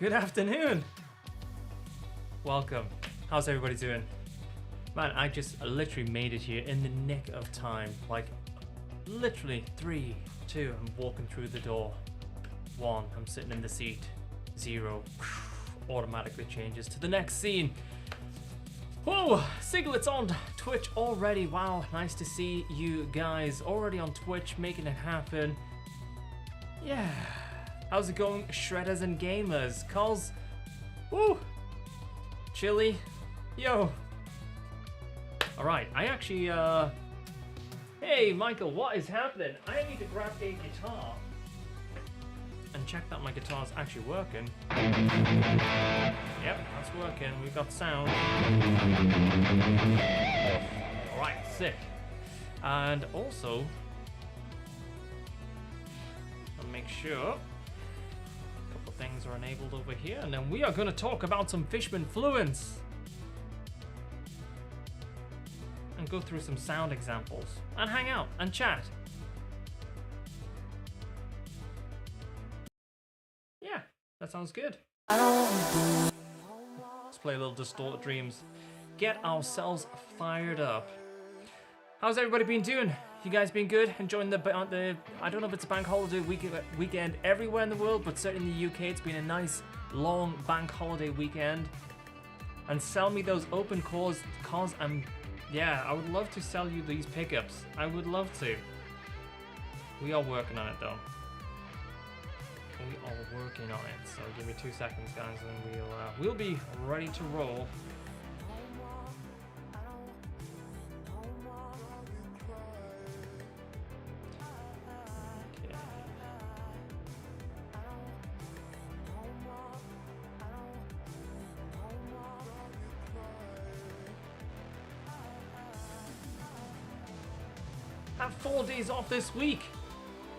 Good afternoon. Welcome. How's everybody doing? Man, I just literally made it here in the nick of time. Like, literally 3, 2, I'm walking through the door. 1, I'm sitting in the seat. 0, automatically changes to the next scene. Whoa, Siglet's on Twitch already. Wow, nice to see you guys already on Twitch, making it happen. Yeah. How's it going, shredders and gamers? Cos, woo, Chili, yo. All right, I actually, hey, Michael, what is happening? I need to grab a guitar and check that my guitar's actually working. Yep, that's working. We've got sound. All right, sick. And also, I'll make sure a couple of things are enabled over here, and then we are going to talk about some Fishman Fluence and go through some sound examples and hang out and chat. Yeah, that sounds good. Let's play a little Distorted Dreams. Get ourselves fired up. How's everybody been doing? You guys been good? Enjoying the I don't know if it's a bank holiday weekend everywhere in the world, but certainly in the UK it's been a nice long bank holiday weekend. And sell me those open cores, cause yeah, I would love to sell you these pickups. I would love to. We are working on it though. We are working on it. So give me 2 seconds, guys, and we'll be ready to roll. Okay. Have 4 days off this week.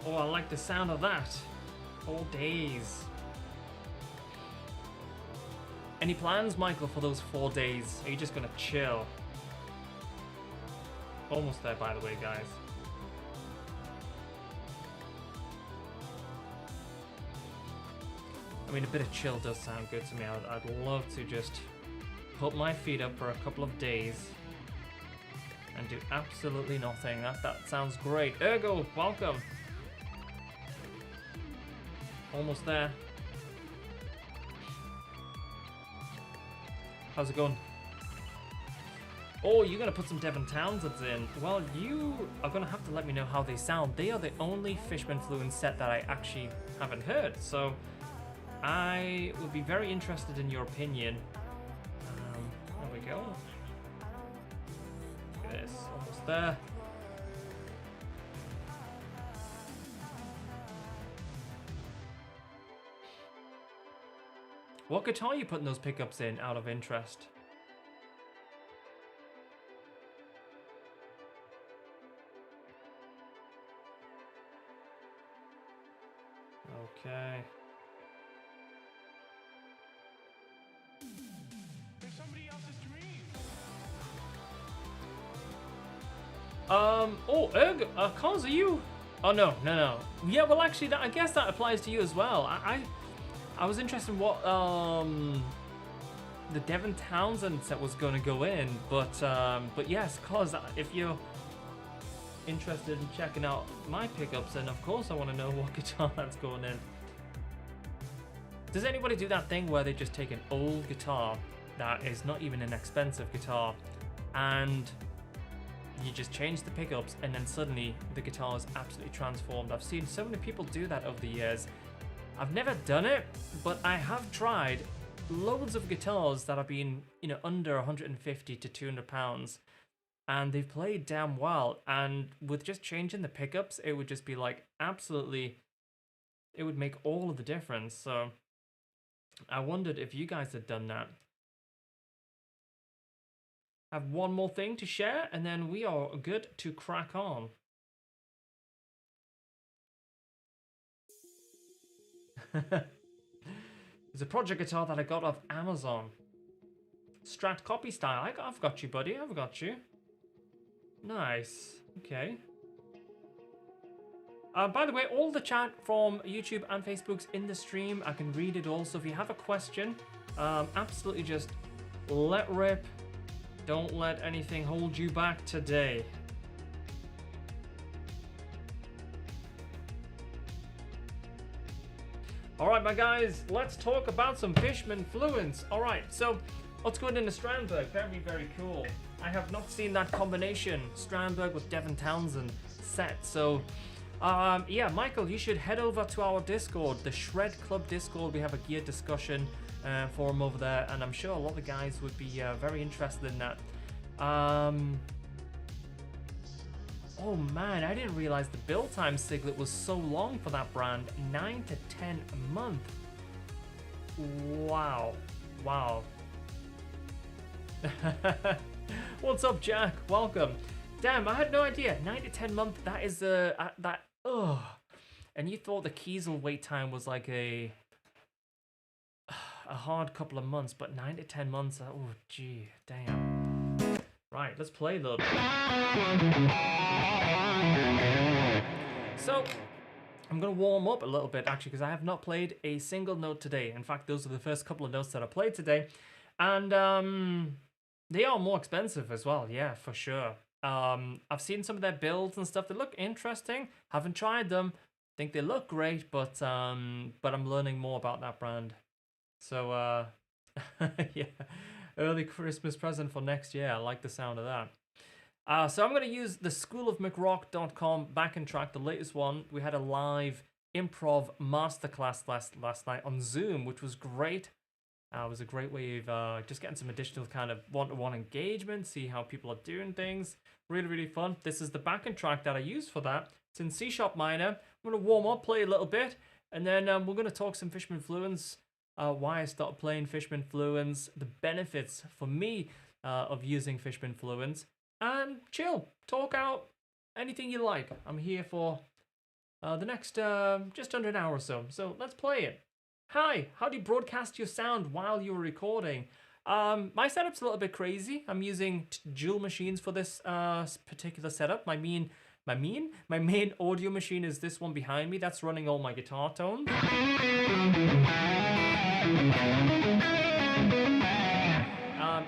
Oh, I like the sound of that. 4 days. Any plans, Michael, for those 4 days? Are you just gonna chill? Almost there, by the way, guys. I mean, a bit of chill does sound good to me. I'd love to just put my feet up for a couple of days and do absolutely nothing. That sounds great. Ergo, welcome. Almost there. How's it going? Oh, you're gonna put some Devon Townsends in. Well, you are gonna have to let me know how they sound. They are the only Fishman Fluence set that I actually haven't heard, so I would be very interested in your opinion. There we go. Look at this, almost there. What guitar are you putting those pickups in, out of interest? Okay. There's somebody else's dream. Oh, Cons, are you? Oh, no. Yeah, well, actually, I guess that applies to you as well. I was interested in what the Devon Townsend set was going to go in, but yes, cause if you're interested in checking out my pickups, then of course I want to know what guitar that's going in. Does anybody do that thing where they just take an old guitar that is not even an expensive guitar and you just change the pickups and then suddenly the guitar is absolutely transformed? I've seen so many people do that over the years. I've never done it, but I have tried loads of guitars that have been, under 150 to 200 pounds, and they've played damn well. And with just changing the pickups, it would just be like absolutely, it would make all of the difference. So I wondered if you guys had done that. I have one more thing to share, and then we are good to crack on. It's a project guitar that I got off Amazon. Strat copy style. I've got you, buddy. I've got you. Nice. Okay. By the way, all the chat from YouTube and Facebook's in the stream. I can read it all. So if you have a question, absolutely just let rip. Don't let anything hold you back today. All right, my guys, let's talk about some Fishman Fluence. All right, so what's going into Strandberg? Very, very cool. I have not seen that combination, Strandberg with Devin Townsend set. So, yeah, Michael, you should head over to our Discord, the Shred Club Discord. We have a gear discussion forum over there, and I'm sure a lot of the guys would be very interested in that. Oh man, I didn't realize the build time Siglet was so long for that brand. 9 to 10 a month. Wow. Wow. What's up, Jack? Welcome. Damn, I had no idea. 9 to 10 month, that is that, ugh. And you thought the Kiesel wait time was like a hard couple of months, but 9 to 10 months, oh gee, damn. Right, let's play a little bit. So, I'm going to warm up a little bit actually, because I have not played a single note today. In fact, those are the first couple of notes that I played today. And they are more expensive as well, yeah, for sure. I've seen some of their builds and stuff. They look interesting. Haven't tried them. Think they look great, but I'm learning more about that brand. So, yeah. Early Christmas present for next year. I like the sound of that. So I'm going to use the schoolofmcrock.com backing track, the latest one. We had a live improv masterclass last night on Zoom, which was great. It was a great way of just getting some additional kind of one-to-one engagement, see how people are doing things. Really, really fun. This is the backing track that I use for that. It's in C-sharp minor. I'm going to warm up, play a little bit, and then we're going to talk some Fishman Fluence. Why I started playing Fishman Fluence, the benefits for me of using Fishman Fluence, and chill, talk out anything you like. I'm here for the next just under an hour or so, so let's play it. Hi, how do you broadcast your sound while you're recording? My setup's a little bit crazy. I'm using dual machines for this particular setup. My main audio machine is this one behind me. That's running all my guitar tones.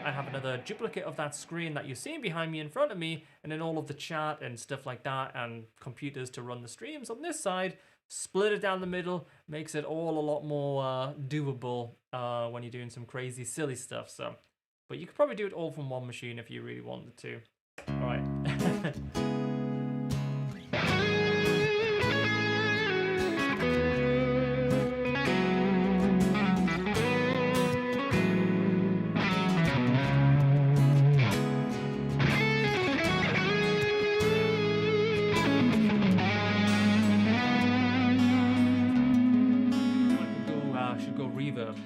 I have another duplicate of that screen that you're seeing behind me in front of me, and then all of the chat and stuff like that, and computers to run the streams on this side. Split it down the middle, makes it all a lot more doable when you're doing some crazy, silly stuff. So, but you could probably do it all from one machine if you really wanted to. All right. Reverb.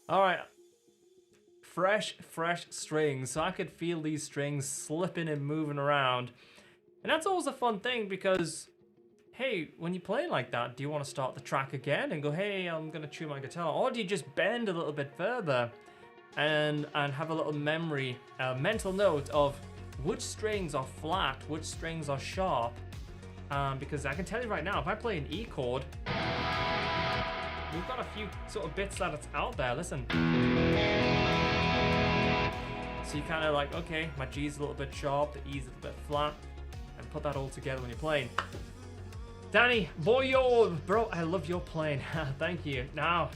All right. Fresh strings. So I could feel these strings slipping and moving around. And that's always a fun thing because, hey, when you play like that, do you want to start the track again and go, hey, I'm going to tune my guitar? Or do you just bend a little bit further and have a little mental note of which strings are flat, which strings are sharp? Because I can tell you right now, if I play an E chord, we've got a few sort of bits that it's out there. Listen. So you kind of like, okay, my G's a little bit sharp, the E's a little bit flat, and put that all together when you're playing. Danny, boyo, bro, I love your playing. Thank you. Now,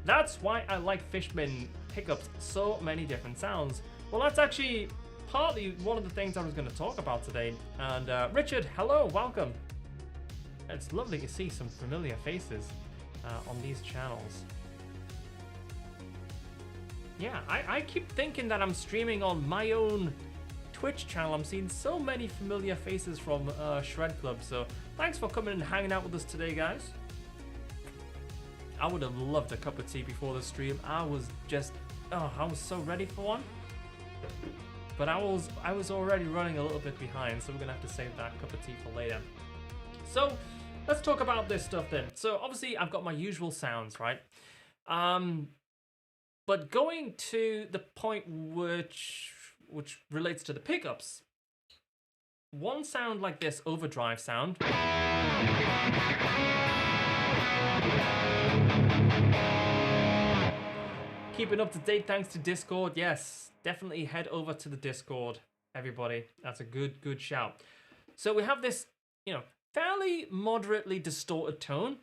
that's why I like Fishman pickups, so many different sounds. Well, that's actually partly one of the things I was going to talk about today. And Richard, hello, welcome. It's lovely to see some familiar faces on these channels. Yeah, I keep thinking that I'm streaming on my own Twitch channel. I'm seeing so many familiar faces from Shred Club, so thanks for coming and hanging out with us today, guys. I would have loved a cup of tea before the stream. I was so ready for one. But I was already running a little bit behind, so we're gonna have to save that cup of tea for later. So let's talk about this stuff then. So obviously I've got my usual sounds, right? But going to the point which relates to the pickups, one sound like this overdrive sound. Keeping up to date thanks to Discord. Yes, definitely head over to the Discord, everybody. That's a good shout. So we have this, fairly moderately distorted tone.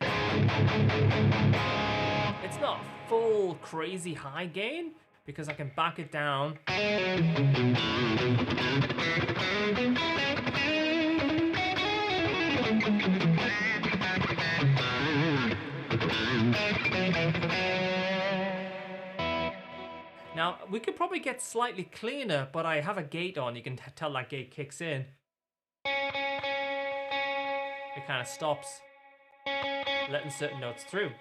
It's not full crazy high gain because I can back it down. Now, we could probably get slightly cleaner, but I have a gate on. You can tell that gate kicks in. It kind of stops letting certain notes through.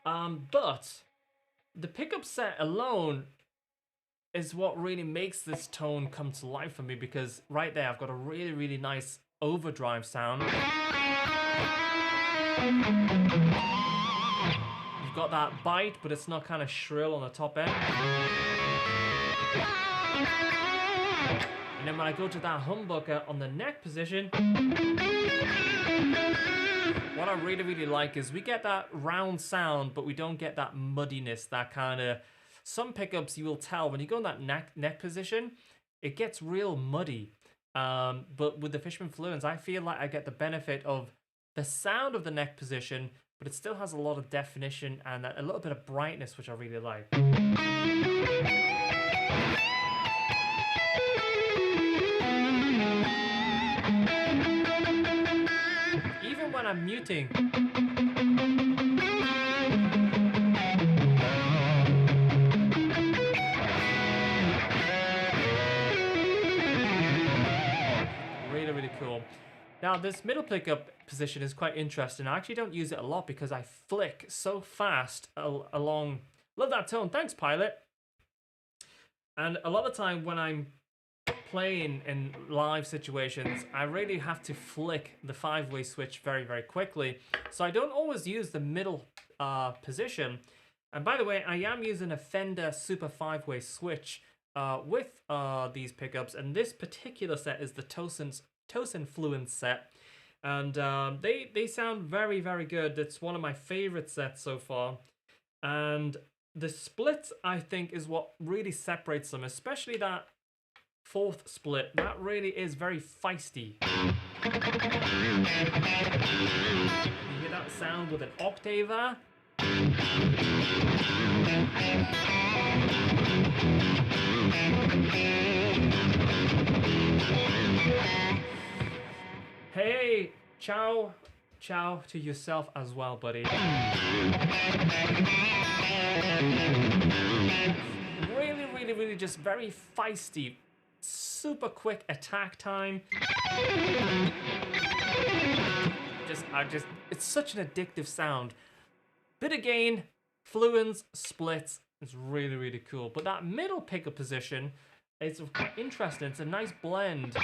But the pickup set alone is what really makes this tone come to life for me, because right there I've got a really nice overdrive sound. You've got that bite, but it's not kind of shrill on the top end. And then when I go to that humbucker on the neck position, what I really like is we get that round sound, but we don't get that muddiness, that kind of... Some pickups you will tell when you go in that neck position, it gets real muddy. But with the Fishman Fluence, I feel like I get the benefit of the sound of the neck position, but it still has a lot of definition and a little bit of brightness, which I really like. Even when I'm muting, really cool. Now this middle pickup position is quite interesting. I actually don't use it a lot because I flick so fast along. Love that tone, thanks Pilot. And a lot of the time when I'm playing in live situations, I really have to flick the 5-way switch very quickly. So I don't always use the middle position. And by the way, I am using a Fender Super 5-way switch with these pickups, and this particular set is the Tosin Fluence set, and they sound very good. It's one of my favorite sets so far, and the split I think is what really separates them, especially that fourth split. That really is very feisty. You hear that sound with an octave there? Hey, ciao to yourself as well, buddy. Really just very feisty, super quick attack time. It's such an addictive sound. Bit of gain, Fluence splits. It's really, really cool. But that middle pickup position is interesting. It's a nice blend.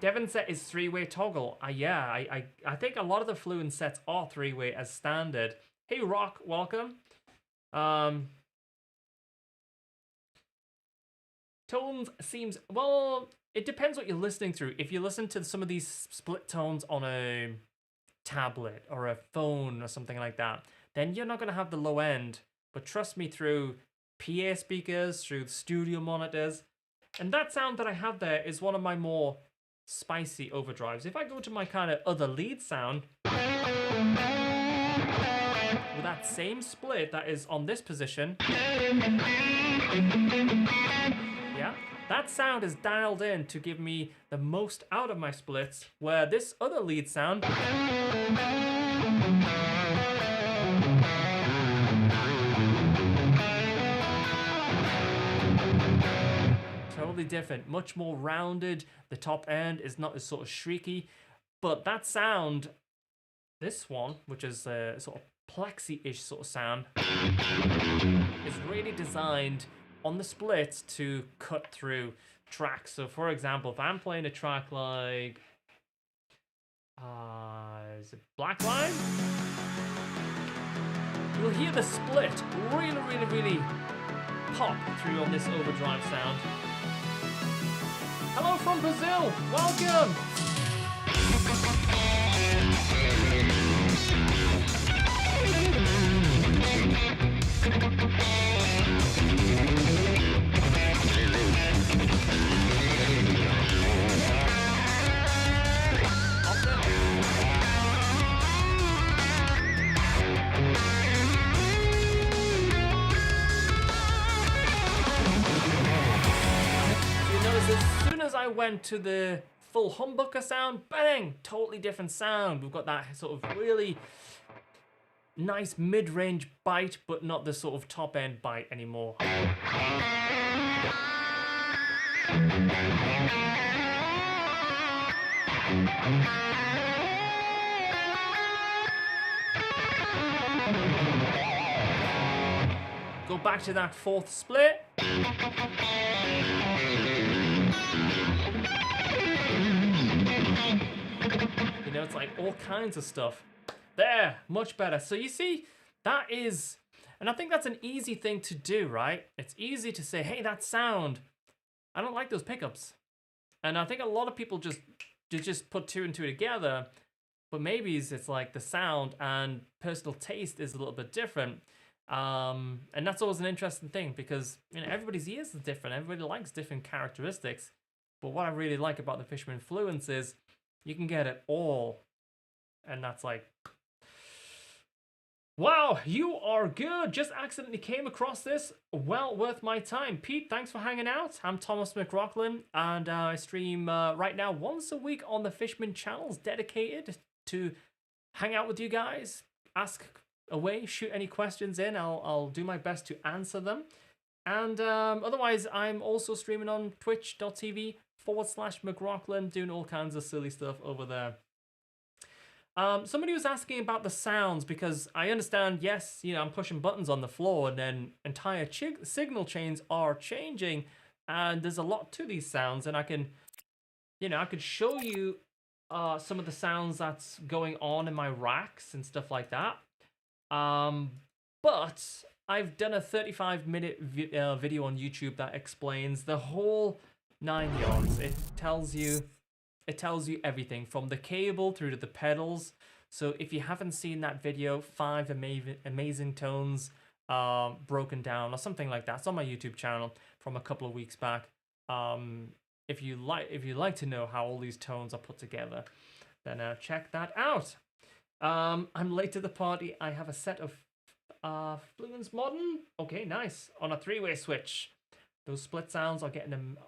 Devon set is 3-way toggle. Yeah, I think a lot of the Fluence sets are 3-way as standard. Hey Rock, welcome. Tones seems, well, it depends what you're listening through. If you listen to some of these split tones on a tablet or a phone or something like that, then you're not going to have the low end. But trust me, through PA speakers, through studio monitors, and that sound that I have there is one of my more spicy overdrives. If I go to my kind of other lead sound, with that same split that is on this position, yeah, that sound is dialed in to give me the most out of my splits, where this other lead sound totally different, much more rounded. The top end is not as sort of shrieky, but that sound, this one, which is a sort of plexi-ish sort of sound, is really designed on the splits to cut through tracks. So for example, if I'm playing a track like is it Black Line? You'll hear the split really, really, really pop through on this overdrive sound. Hello from Brazil, welcome! As soon as I went to the full humbucker sound, bang, totally different sound. We've got that sort of really nice mid-range bite, but not the sort of top-end bite anymore. Go back to that fourth split. You know, it's like all kinds of stuff. There, much better. So you see, that is, and I think that's an easy thing to do, right? It's easy to say, hey, that sound, I don't like those pickups. And I think a lot of people just put two and two together, but maybe it's like the sound and personal taste is a little bit different. And that's always an interesting thing because, you know, everybody's ears are different. Everybody likes different characteristics. But what I really like about the Fishman Fluence is you can get it all. And that's like, wow, you are good. Just accidentally came across this. Well worth my time. Pete, thanks for hanging out. I'm Thomas McRocklin, and I stream right now once a week on the Fishman channels, dedicated to hang out with you guys, ask away, shoot any questions in. I'll do my best to answer them. And otherwise, I'm also streaming on twitch.tv/McRocklin, doing all kinds of silly stuff over there. Somebody was asking about the sounds, because I understand, yes, you know, I'm pushing buttons on the floor and then entire signal chains are changing, and there's a lot to these sounds, and I can, you know, I could show you some of the sounds that's going on in my racks and stuff like that. But I've done a 35-minute video on YouTube that explains the whole 9 yards. It tells you everything from the cable through to the pedals. So if you haven't seen that video, 5 amazing tones broken down or something like that, it's on my YouTube channel from a couple of weeks back. If you like to know how all these tones are put together, then check that out. I'm late to the party. I have a set of Fluence Modern. Okay, nice. On a 3-way switch. Those split sounds are getting them.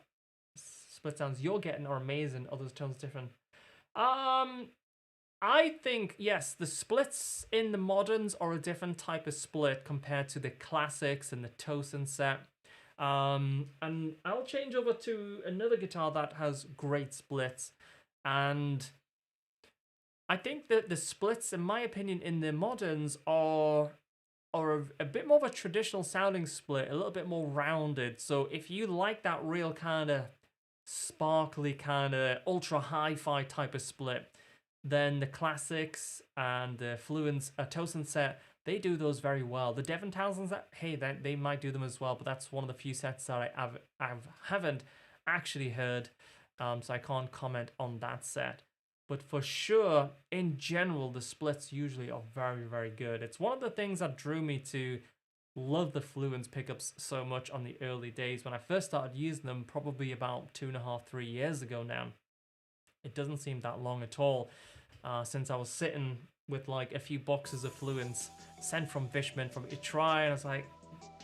Split sounds you're getting are amazing. Others tones different. I think, yes, the splits in the moderns are a different type of split compared to the classics and the Tosin set. And I'll change over to another guitar that has great splits. And I think that the splits, in my opinion, in the moderns are a bit more of a traditional sounding split, a little bit more rounded. So if you like that real kind of sparkly, kind of ultra hi-fi type of split, then the classics and the Fluence Tosin set, they do those very well. The Devon Townsends, hey, they might do them as well, but that's one of the few sets that I haven't actually heard, so I can't comment on that set. But for sure, in general, the splits usually are very, very good. It's one of the things that drew me to love the Fluence pickups so much on the early days when I first started using them, probably about 2.5, 3 years ago now. It doesn't seem that long at all, since I was sitting with like a few boxes of Fluence sent from Fishman from Itry, and I was like,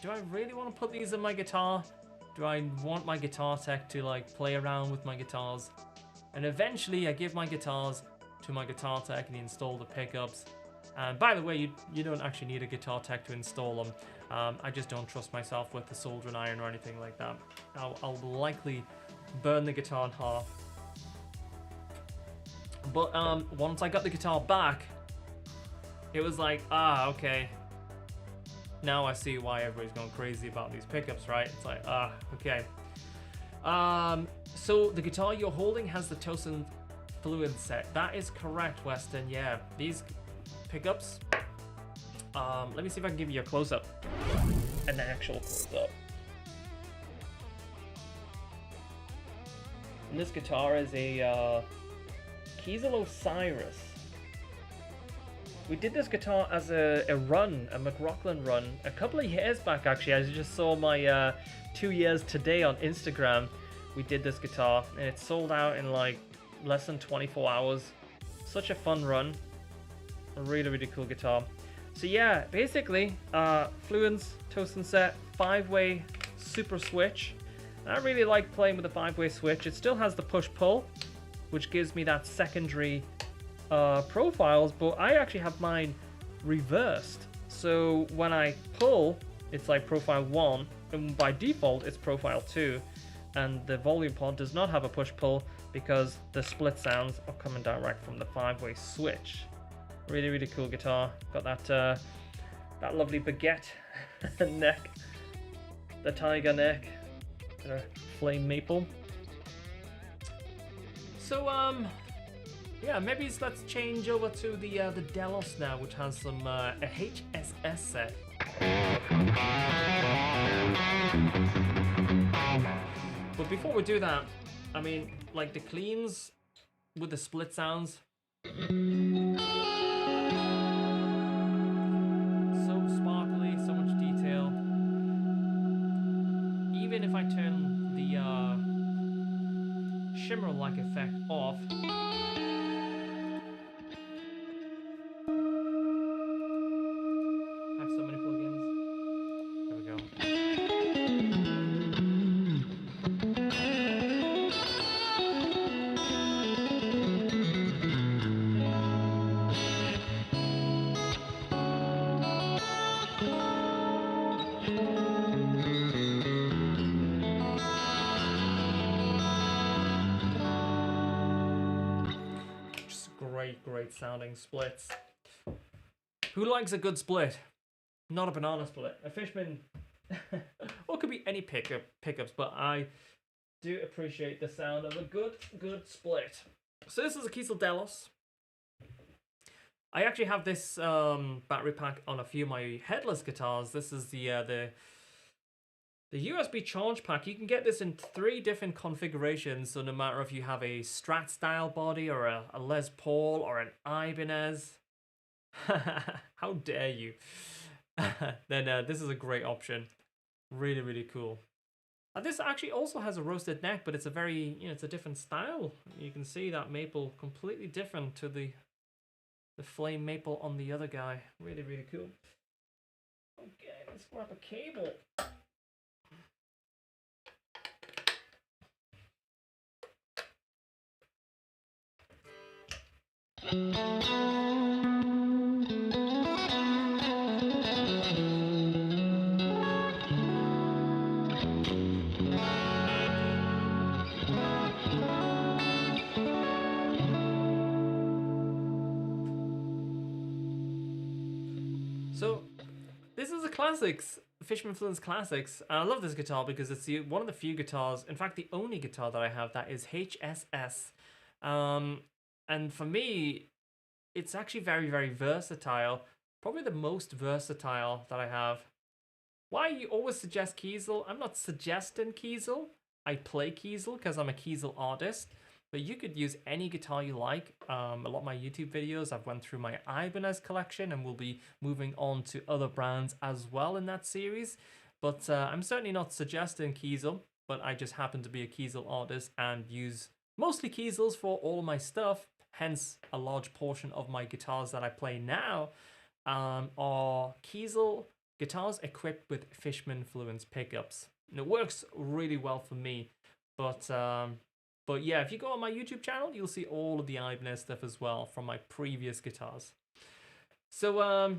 do I really want to put these in my guitar? Do I want my guitar tech to like play around with my guitars? And eventually I give my guitars to my guitar tech and he installed the pickups. And by the way, you don't actually need a guitar tech to install them. I just don't trust myself with the soldering iron or anything like that. I'll likely burn the guitar in half. But once I got the guitar back, it was like, okay. Now I see why everybody's going crazy about these pickups, right? It's like, okay. So the guitar you're holding has the Tosin Fluence set. That is correct, Weston. Yeah, these pickups. Let me see if I can give you a close-up. An actual close-up. And this guitar is a Kiesel Osiris. We did this guitar as a run, a McRocklin run, a couple of years back actually. As you just saw my 2 years today on Instagram, we did this guitar and it sold out in like less than 24 hours. Such a fun run. A really, really cool guitar. So yeah, basically, Fluence Tosin set, 5-way super switch. And I really like playing with the 5-way switch. It still has the push-pull, which gives me that secondary profiles, but I actually have mine reversed. So when I pull, it's like profile 1, and by default it's profile 2, and the volume pod does not have a push-pull because the split sounds are coming direct from the 5-way switch. Really, really cool guitar. Got that that lovely baguette neck, the tiger neck, flame maple. So yeah, maybe let's change over to the Delos now, which has some a HSS set. But before we do that, I mean, like the cleans with the split sounds. So sparkly, so much detail. Even if I turn the shimmer-like effect off, I have so many plugins. There we go. Great sounding splits. Who likes a good split? Not a banana split. A Fishman, or it could be any pickups, but I do appreciate the sound of a good split. So this is a Kiesel Delos. I actually have this battery pack on a few of my headless guitars. This is the USB charge pack. You can get this in 3 different configurations, so no matter if you have a Strat style body or a Les Paul or an Ibanez, how dare you, then this is a great option. Really, really cool. This actually also has a roasted neck, but it's a very, it's a different style. You can see that maple completely different to the flame maple on the other guy. Really, really cool. Okay, let's grab a cable. Classics, Fishman Fluence Classics. And I love this guitar because it's one of the few guitars, in fact, the only guitar that I have that is HSS. And for me, it's actually very, very versatile. Probably the most versatile that I have. Why you always suggest Kiesel? I'm not suggesting Kiesel. I play Kiesel because I'm a Kiesel artist. But you could use any guitar you like. A lot of my YouTube videos, I've went through my Ibanez collection and we'll be moving on to other brands as well in that series. But I'm certainly not suggesting Kiesel, but I just happen to be a Kiesel artist and use mostly Kiesels for all of my stuff. Hence, a large portion of my guitars that I play now are Kiesel guitars equipped with Fishman Fluence pickups. And it works really well for me. But yeah, if you go on my YouTube channel, you'll see all of the Ibanez stuff as well from my previous guitars. So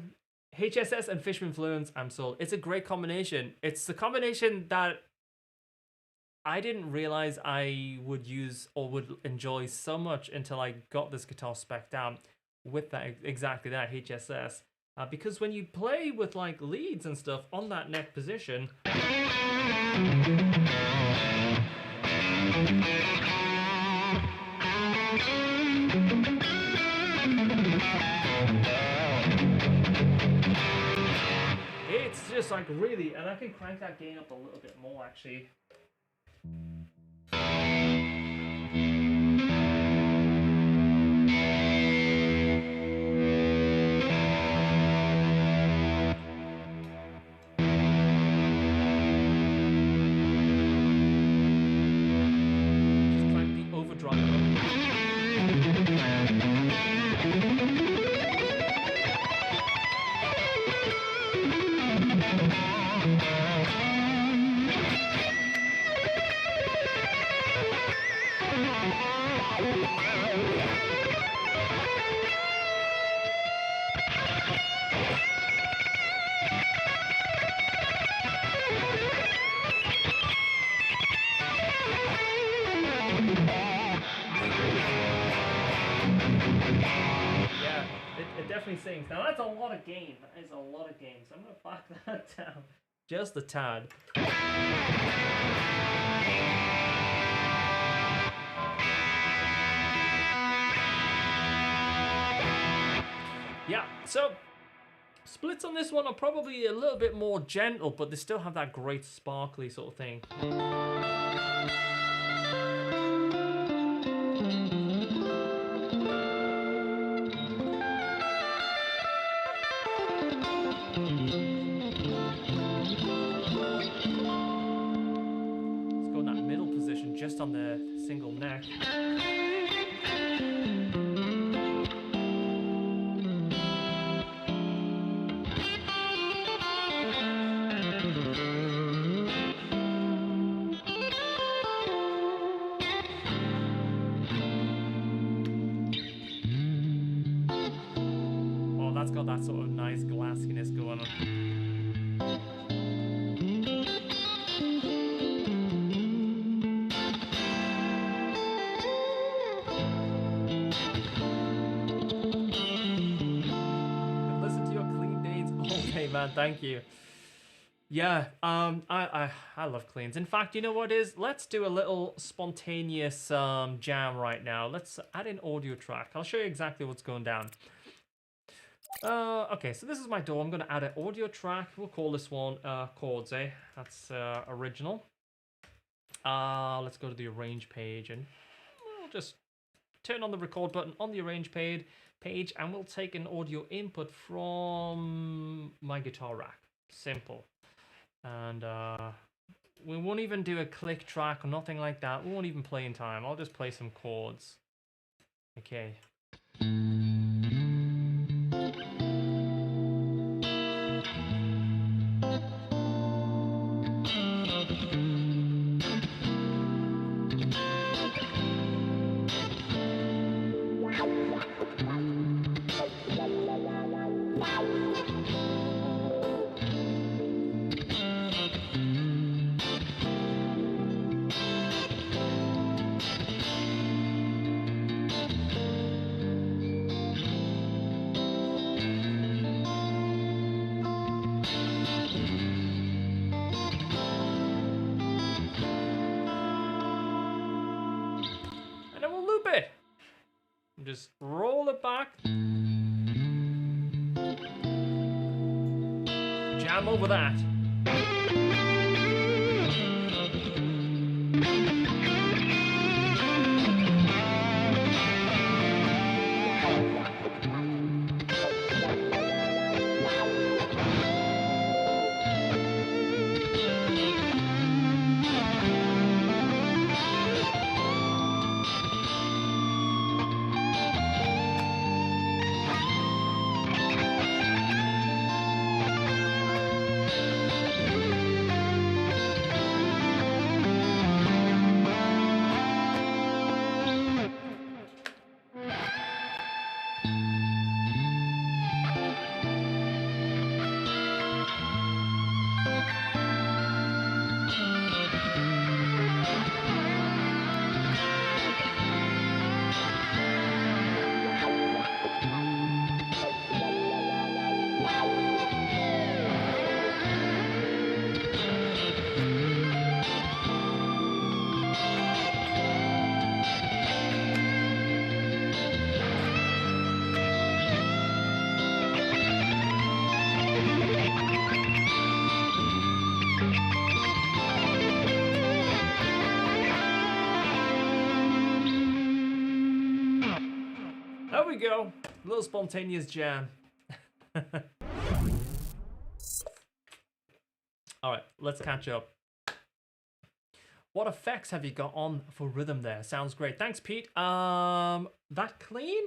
HSS and Fishman Fluence, I'm sold. It's a great combination. It's the combination that I didn't realize I would use or would enjoy so much until I got this guitar spec'd out with that exactly that HSS. Because when you play with like leads and stuff on that neck position, it's just like really, and I can crank that gain up a little bit more actually. Just crank the overdrive up. It definitely sings. Now that's a lot of gain. That is a lot of gain. So I'm gonna back that down just a tad. Yeah, so splits on this one are probably a little bit more gentle, but they still have that great sparkly sort of thing. Just on the single neck. Oh, that's got that sort of nice glassiness going on. Man, thank you. Yeah, I love cleans. In fact, you know what it is? Let's do a little spontaneous jam right now. Let's add an audio track. I'll show you exactly what's going down. Okay, so this is my DAW. I'm going to add an audio track. We'll call this one chords, eh? That's original. Let's go to the arrange page and we'll just turn on the record button on the arrange page and we'll take an audio input from my guitar rack. Simple. And we won't even do a click track or nothing like that. We won't even play in time. I'll just play some chords. Okay. just roll it back. Jam over that. There we go. A little spontaneous jam. All right, let's catch up. What effects have you got on for rhythm there? Sounds great. Thanks, Pete. That clean?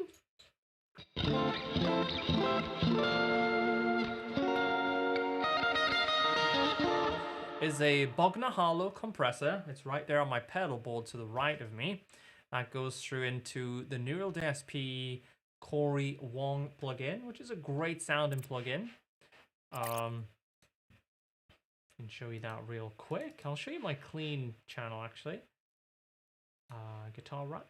Is a Bogner Harlow compressor. It's right there on my pedal board to the right of me. That goes through into the Neural DSP Corey Wong plugin, which is a great sounding plugin. Can show you that real quick. I'll show you my clean channel actually. Guitar rack.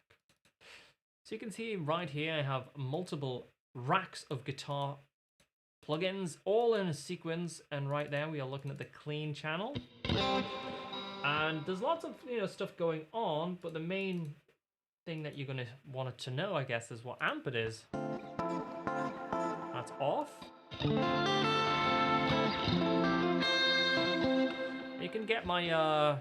So you can see right here I have multiple racks of guitar plugins all in a sequence, and right there we are looking at the clean channel. And there's lots of stuff going on, but the main thing that you're going to want to know, I guess, is what amp it is. That's off. You can get my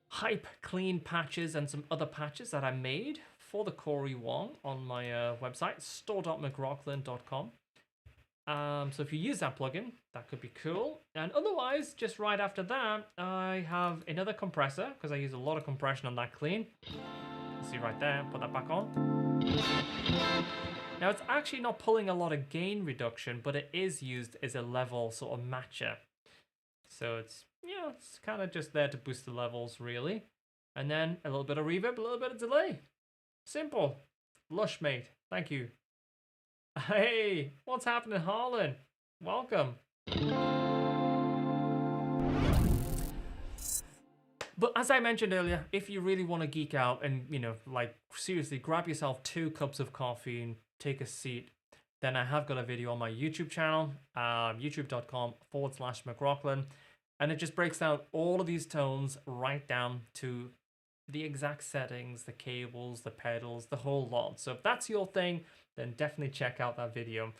hype clean patches and some other patches that I made for the Corey Wong on my website, store.mcrocklin.com. So if you use that plugin, that could be cool. And otherwise, just right after that, I have another compressor, because I use a lot of compression on that clean. See right there, put that back on. Now it's actually not pulling a lot of gain reduction, but it is used as a level sort of matcher. So it's, it's kind of just there to boost the levels really. And then a little bit of reverb, a little bit of delay. Simple. Lush, mate. Thank you. Hey, what's happening, Harlan? Welcome. But as I mentioned earlier, if you really want to geek out and, like seriously grab yourself 2 cups of coffee and take a seat, then I have got a video on my YouTube channel, youtube.com/McRocklin. And it just breaks down all of these tones right down to the exact settings, the cables, the pedals, the whole lot. So if that's your thing, then definitely check out that video.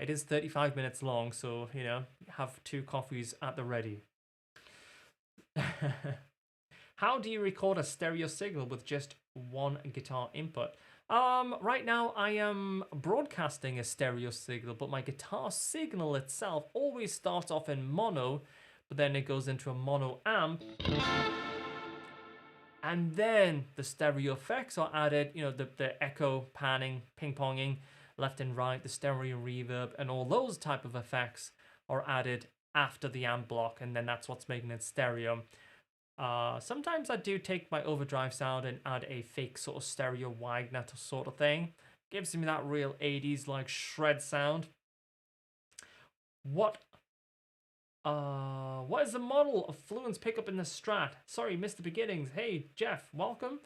It is 35 minutes long, so, have 2 coffees at the ready. How do you record a stereo signal with just one guitar input? Right now I am broadcasting a stereo signal, but my guitar signal itself always starts off in mono, but then it goes into a mono amp. And then the stereo effects are added, the echo, panning, ping-ponging, left and right, the stereo reverb, and all those type of effects are added after the amp block, and then that's what's making it stereo. Sometimes I do take my overdrive sound and add a fake sort of stereo Wagner sort of thing. Gives me that real 80s like shred sound. What is the model of Fluence Pickup in the Strat? Sorry, missed the beginnings. Hey, Jeff, welcome.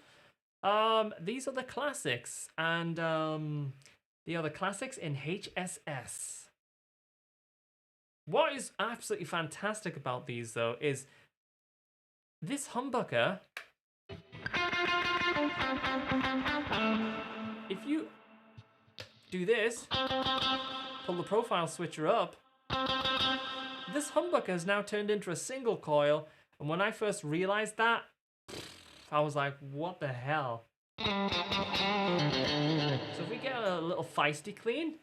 These are the classics, and they are the classics in HSS. What is absolutely fantastic about these, though, is this humbucker if you do this, pull the profile switcher up, this humbucker has now turned into a single coil. And when I first realized that, I was like, what the hell? So if we get a little feisty clean.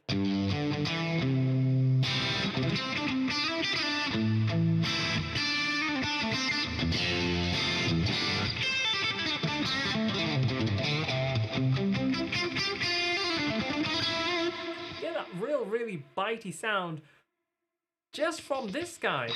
Get that really bitey sound just from this guy.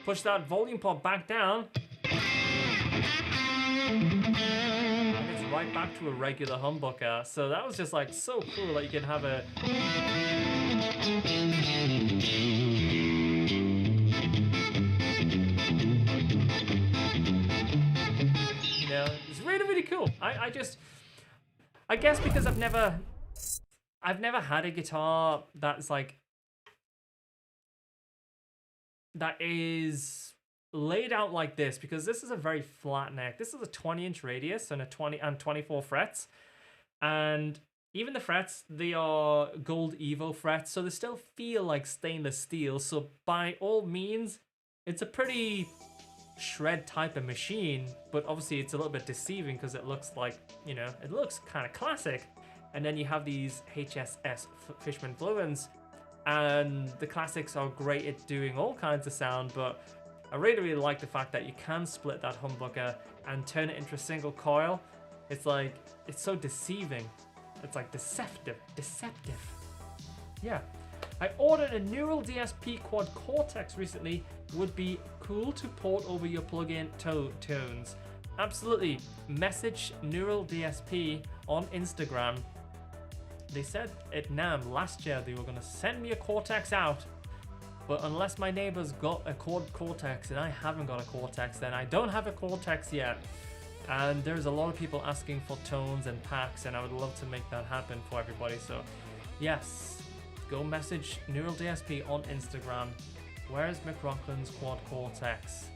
Push that volume pot back down. And it's right back to a regular humbucker. So that was just like so cool that you can have a... You know, it's really cool. I guess because I've never had a guitar that's like, that is laid out like this, because this is a very flat neck. This is a 20-inch radius and 24 frets, and even the frets, they are gold Evo frets, so they still feel like stainless steel. So by all means, it's a pretty shred type of machine, but obviously it's a little bit deceiving because it looks like, you know, it looks kind of classic. And then you have these HSS Fishman Fluence, and the classics are great at doing all kinds of sound, but I really like the fact that you can split that humbucker and turn it into a single coil. It's like, it's so deceiving. It's like deceptive. Yeah. I ordered a Neural DSP Quad Cortex recently. Would be cool to port over your plugin tones. Absolutely. Message Neural DSP on Instagram. They said at NAMM last year they were going to send me a Cortex out, but unless my neighbor's got a Cortex and I haven't got a Cortex, then I don't have a Cortex yet. And there's a lot of people asking for tones and packs, and I would love to make that happen for everybody. So yes, go message Neural DSP on Instagram. Where's McRocklin's Quad Cortex?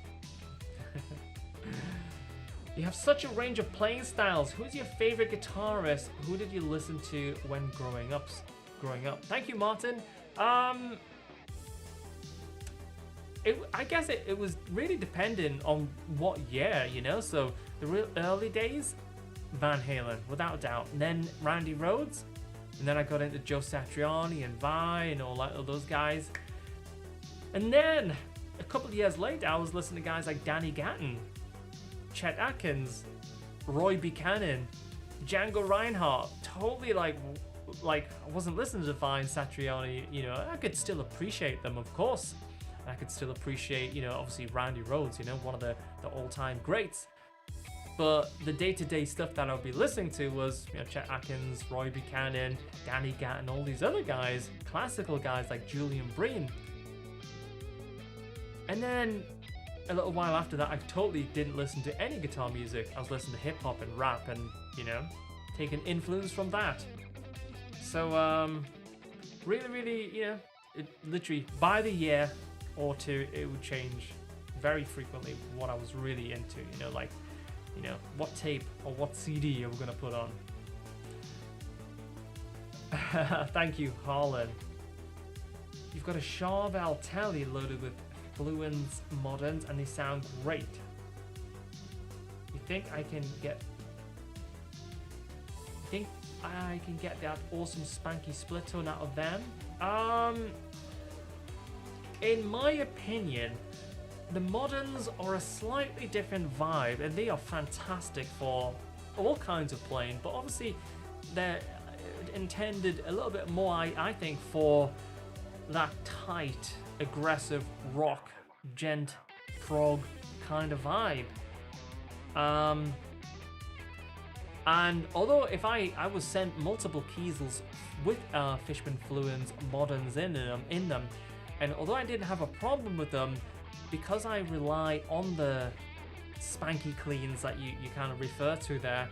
You have such a range of playing styles. Who's your favorite guitarist? Who did you listen to when growing up? Thank you, Martin. I guess it was really dependent on what year, you know? So the real early days, Van Halen, without a doubt. And then Randy Rhoads. And then I got into Joe Satriani and Vi and all those guys. And then a couple of years later, I was listening to guys like Danny Gatton, Chet Atkins, Roy Buchanan, Django Reinhardt. Totally like I wasn't listening to Vine, Satriani, you know. I could still appreciate them, of course. I could still appreciate, you know, obviously Randy Rhoads, you know, one of the all-time greats. But the day-to-day stuff that I'll be listening to was, you know, Chet Atkins, Roy Buchanan, Danny Gatton, all these other guys, classical guys like Julian Breen. And then a little while after that, I totally didn't listen to any guitar music. I was listening to hip hop and rap and, you know, taking influence from that. So, really, you know, it literally by the year or two, it would change very frequently what I was really into, you know, like, you know, what tape or what CD are we gonna put on. Thank you, Harlan. You've got a Charvel Telly loaded with Fluence Moderns and they sound great. You think I can get that awesome spanky split tone out of them? In my opinion, the Moderns are a slightly different vibe and they are fantastic for all kinds of playing, but obviously they're intended a little bit more, I think, for that tight, aggressive rock, gent, prog kind of vibe. And although if I was sent multiple Kiesels with Fishman Fluence Moderns in them, And although I didn't have a problem with them, because I rely on the spanky cleans that you kind of refer to there,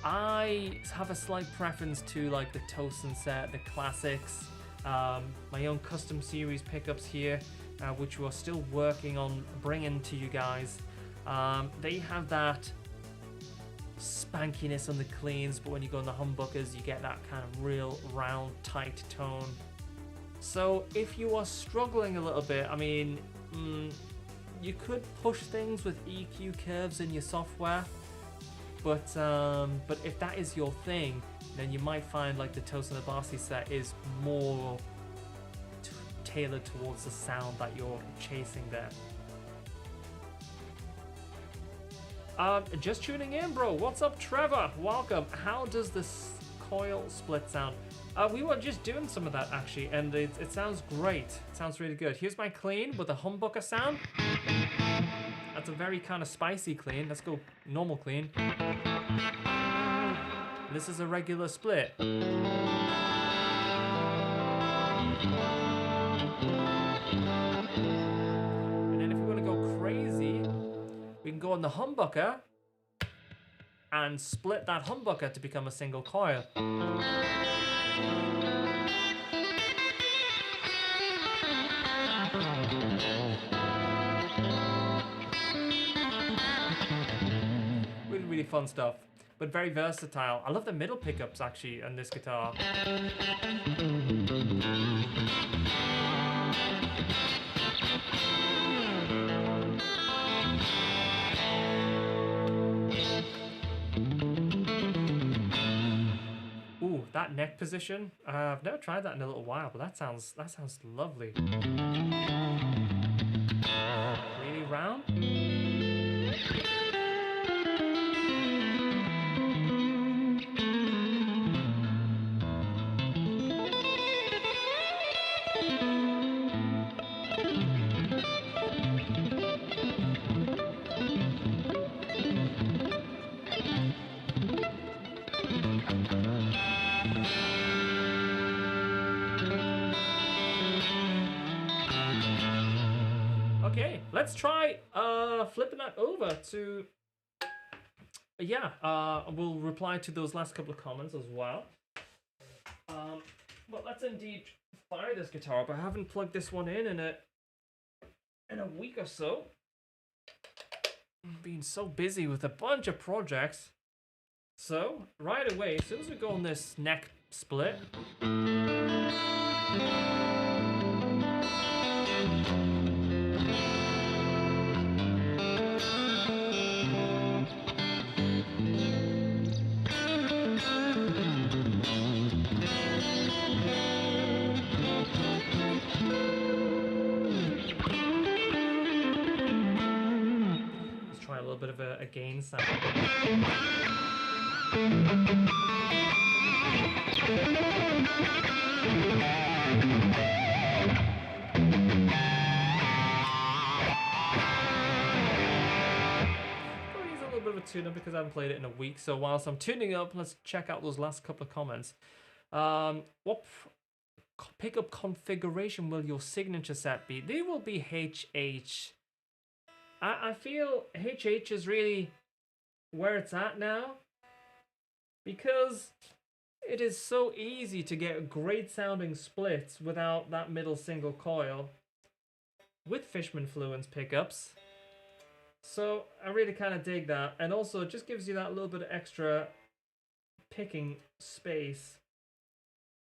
I have a slight preference to like the Tosin set, the classics, my own custom series pickups here, which we're still working on bringing to you guys. They have that spankiness on the cleans, but when you go on the humbuckers, you get that kind of real round, tight tone. So if you are struggling a little bit, I mean, you could push things with EQ curves in your software, but if that is your thing, then you might find like the Tosin Abasi set is more tailored towards the sound that you're chasing there. Just tuning in, bro. What's up, Trevor? Welcome. How does this coil split sound? We were just doing some of that actually, and it sounds great. It sounds really good. Here's my clean with a humbucker sound. That's a very kind of spicy clean. Let's go normal clean. This is a regular split. And then if we want to go crazy, we can go on the humbucker and split that humbucker to become a single coil. Really, really fun stuff, but very versatile. I love the middle pickups actually on this guitar. Ooh, that neck position. I've never tried that in a little while, but that sounds lovely. Really round. Okay, let's try flipping that over to, we'll reply to those last couple of comments as well. But let's indeed fire this guitar up. I haven't plugged this one in a week or so. I've been so busy with a bunch of projects. So, right away, as soon as we go on this neck split, a little bit of a gain sound. Probably use a little bit of a tune-up because I haven't played it in a week. So whilst I'm tuning up, let's check out those last couple of comments. What pickup configuration will your signature set be? They will be HH. I feel HH is really where it's at now, because it is so easy to get great sounding splits without that middle single coil with Fishman Fluence pickups. So I really kind of dig that, and also it just gives you that little bit of extra picking space,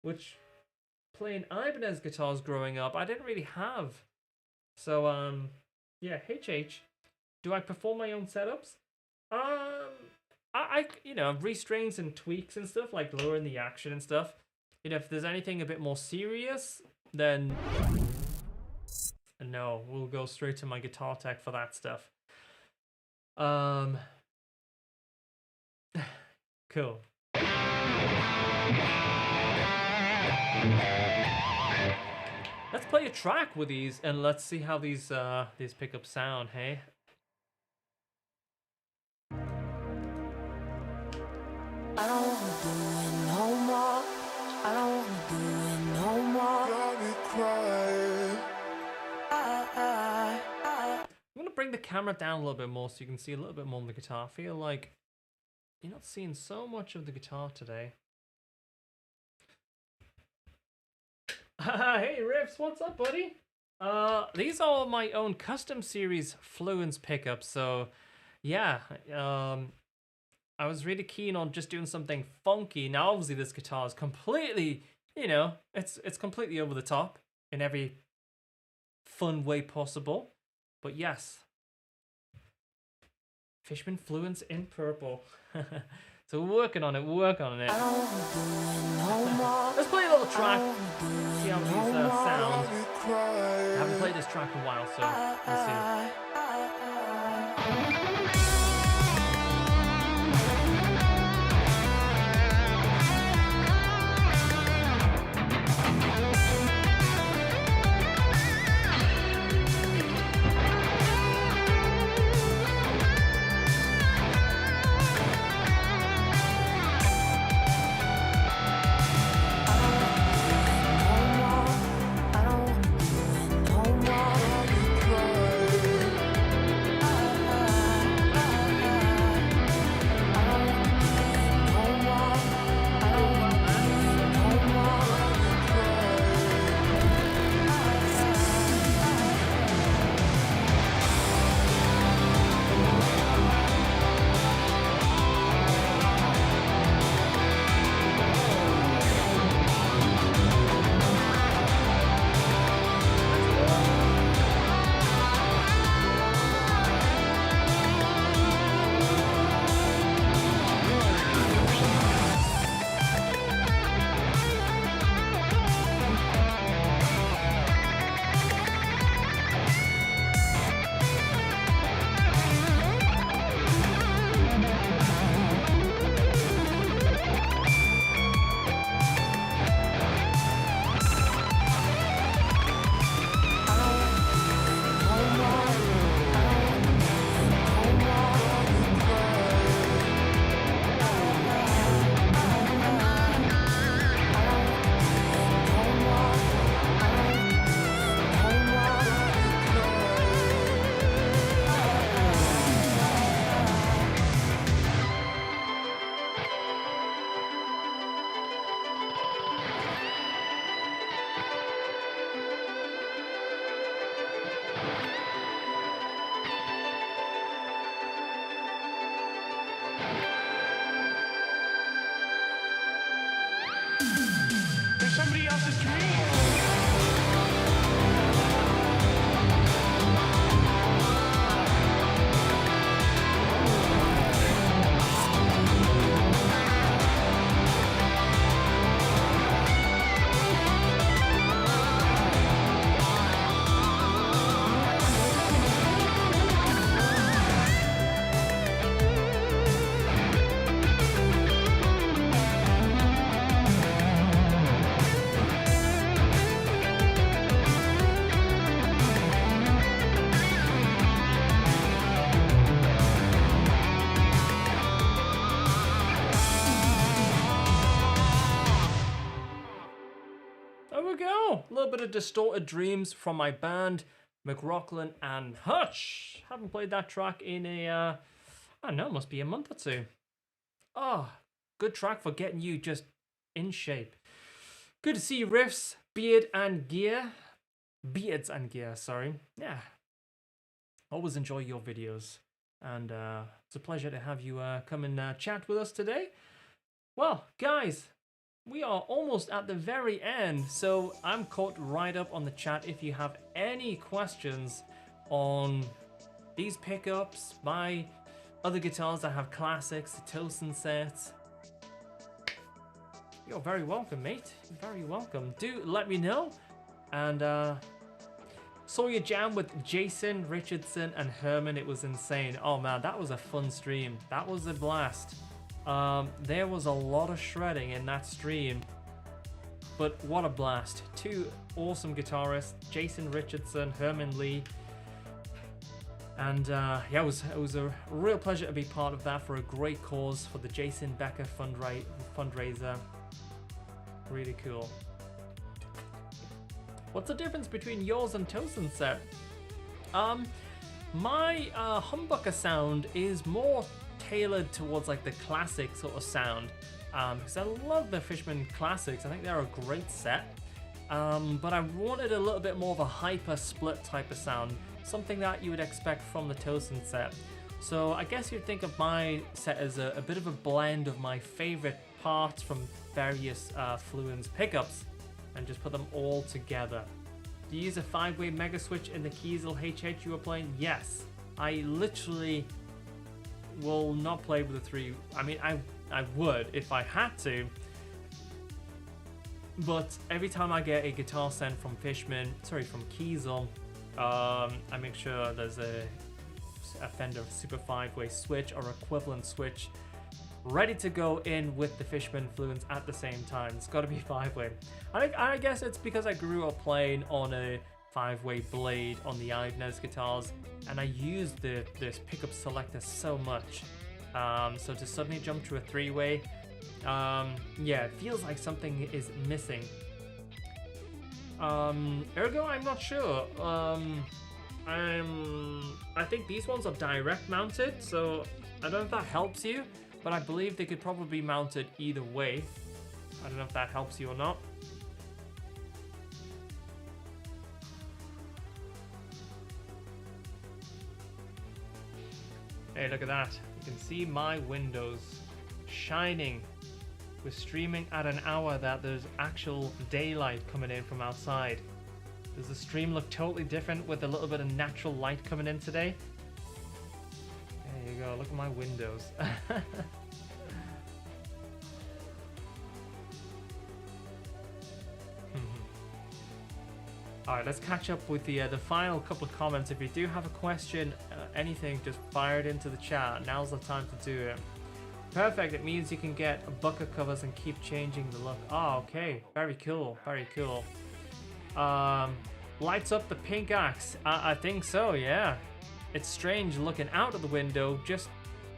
which playing Ibanez guitars growing up I didn't really have. So yeah, HH. Do I perform my own setups? I restrains and tweaks and stuff, like lowering the action and stuff. You know, if there's anything a bit more serious, then no, we'll go straight to my guitar tech for that stuff. Cool. Let's play a track with these and let's see how these pickups sound, hey? I don't wanna do it no more. I don't wanna do it no more. Got me crying. camera down a little bit more so you can see a little bit more of the guitar. I feel like you're not seeing so much of the guitar today. Hey Riffs, what's up, buddy? These are my own custom series Fluence Pickups. So yeah, I was really keen on just doing something funky. Now obviously this guitar is completely, you know, it's completely over the top in every fun way possible. But yes, Fishman Fluence in purple. So we're working on it, I don't wanna do it no more. Let's play a little track, see how these sound. I I haven't played this track in a while, so let's see. There's somebody else's dream. There we go. A little bit of Distorted Dreams from my band, McRocklin and Hutch. Haven't played that track in a, I don't know, must be a month or two. Oh, good track for getting you just in shape. Good to see you, Riffs, Beards and Gear, sorry. Yeah, always enjoy your videos. And it's a pleasure to have you come and chat with us today. Well, guys, we are almost at the very end, so I'm caught right up on the chat if you have any questions on these pickups, my other guitars that have classics, the Tosin sets. You're very welcome, mate. You're very welcome. Do let me know. And saw your jam with Jason Richardson and Herman. It was insane. Oh man, that was a fun stream. That was a blast. There was a lot of shredding in that stream, but what a blast. Two awesome guitarists, Jason Richardson, Herman Lee, and yeah, it was a real pleasure to be part of that for a great cause, for the Jason Becker fundraiser. Really cool. What's the difference between yours and Tosin's set? My humbucker sound is more tailored towards like the classic sort of sound, because I love the Fishman Classics. I think they're a great set, but I wanted a little bit more of a hyper split type of sound, something that you would expect from the Tosin set. So I guess you'd think of my set as a bit of a blend of my favorite parts from various Fluence pickups and just put them all together. Do you use a 5-way mega switch in the Kiesel HH you were playing? Yes. I literally will not play with a 3. I mean, I would if I had to. But every time I get a guitar sent from from Kiesel, I make sure there's a Fender Super 5-way switch or equivalent switch ready to go in with the Fishman Fluence at the same time. It's got to be 5-way. I guess it's because I grew up playing on a 5-way blade on the Ibanez guitars, and I used this pickup selector so much. So to suddenly jump to a 3-way, yeah, it feels like something is missing. Ergo, I'm not sure. I think these ones are direct mounted, so I don't know if that helps you, but I believe they could probably be mounted either way. I don't know if that helps you or not. Hey, look at that. You can see my windows shining. We're streaming at an hour that there's actual daylight coming in from outside. Does the stream look totally different with a little bit of natural light coming in today? There you go, look at my windows. Alright, let's catch up with the final couple of comments. If you do have a question, anything, just fire it into the chat. Now's the time to do it. Perfect, it means you can get bucket covers and keep changing the look. Oh, okay, very cool, very cool. Lights up the pink axe. I think so, yeah. It's strange looking out of the window just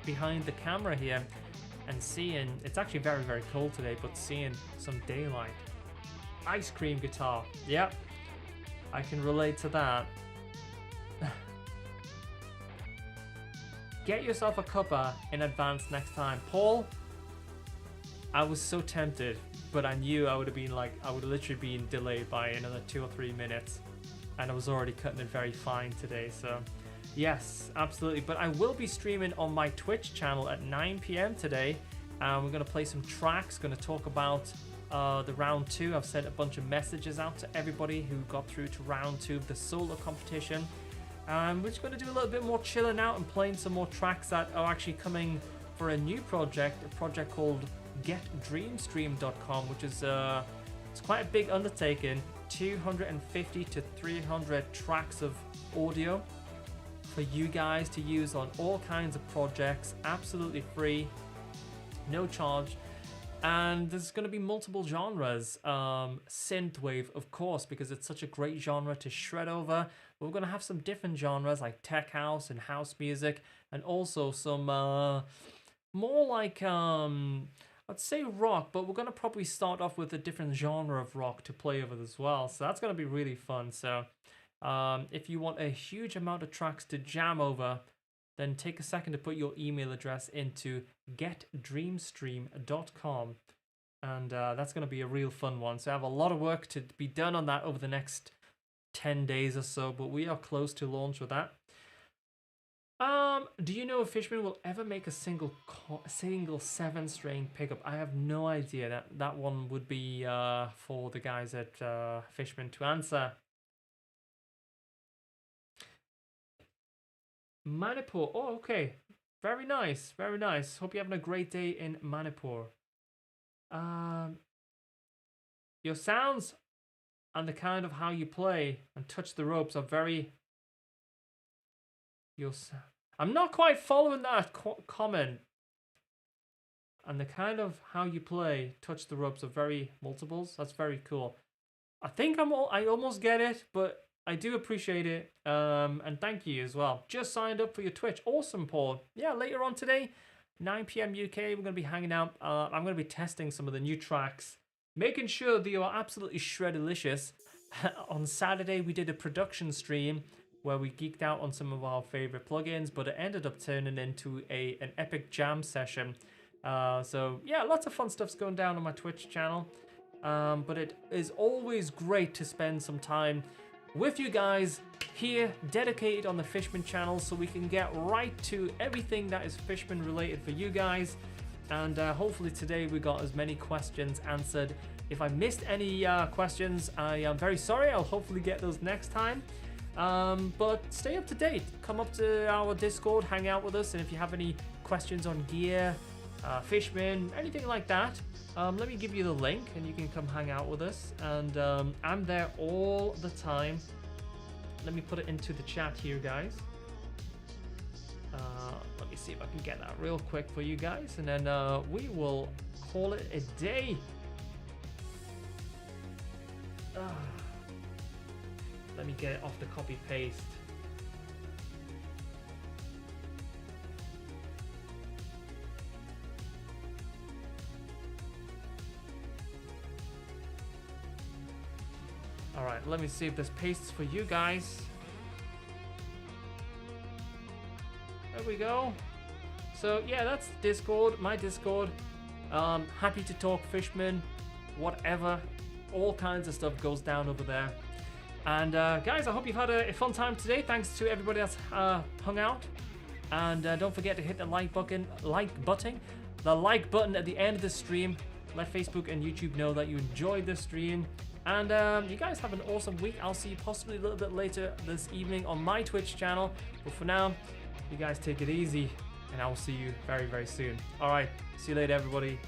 behind the camera here and seeing, it's actually very, very cold today, but seeing some daylight. Ice cream guitar, yep. I can relate to that. Get yourself a cuppa in advance next time. Paul, I was so tempted, but I knew I would have been like, I would have literally been delayed by another 2 or 3 minutes. And I was already cutting it very fine today, so yes, absolutely. But I will be streaming on my Twitch channel at 9 p.m. today. We're going to play some tracks, going to talk about the round 2. I've sent a bunch of messages out to everybody who got through to round 2 of the solo competition. We're just going to do a little bit more chilling out and playing some more tracks that are actually coming for a new project, a project called GetDreamstream.com, which is it's quite a big undertaking. 250 to 300 tracks of audio for you guys to use on all kinds of projects, absolutely free, no charge. And there's going to be multiple genres. Synthwave, of course, because it's such a great genre to shred over. But we're going to have some different genres like tech house and house music, and also some more like I'd say rock, but we're going to probably start off with a different genre of rock to play over as well. So that's going to be really fun. So if you want a huge amount of tracks to jam over, then take a second to put your email address into getdreamstream.com. And that's going to be a real fun one. So I have a lot of work to be done on that over the next 10 days or so, but we are close to launch with that. Do you know if Fishman will ever make a single 7-string pickup? I have no idea. That one would be for the guys at Fishman to answer. Manipur. Oh, okay. Very nice. Very nice. Hope you're having a great day in Manipur. Your sounds and the kind of how you play and touch the ropes are very... I'm not quite following that comment. And the kind of how you play, touch the ropes are very multiples. That's very cool. I think I almost get it, but I do appreciate it. And thank you as well. Just signed up for your Twitch. Awesome, Paul. Yeah, later on today, 9 p.m. UK, we're going to be hanging out. I'm going to be testing some of the new tracks, making sure they are absolutely shreddelicious. On Saturday, we did a production stream where we geeked out on some of our favorite plugins, but it ended up turning into an epic jam session. So yeah, lots of fun stuff's going down on my Twitch channel. But it is always great to spend some time with you guys here, dedicated on the Fishman channel, so we can get right to everything that is Fishman related for you guys. And hopefully today we got as many questions answered. If I missed any questions, I am very sorry. I'll hopefully get those next time. But stay up to date. Come up to our Discord, hang out with us, and if you have any questions on gear, Fishman, anything like that, let me give you the link and you can come hang out with us. And I'm there all the time. Let me put it into the chat here, guys. Let me see if I can get that real quick for you guys, and then we will call it a day. Let me get it off the copy paste. All right, let me see if this pastes for you guys. There we go. So yeah, that's Discord, my Discord. Happy to talk Fishman, whatever. All kinds of stuff goes down over there. And guys, I hope you've had a fun time today. Thanks to everybody that's hung out. And don't forget to hit the like button at the end of the stream. Let Facebook and YouTube know that you enjoyed the stream. And you guys have an awesome week. I'll see you possibly a little bit later this evening on my Twitch channel. But for now, you guys take it easy. And I will see you very, very soon. All right, see you later, everybody.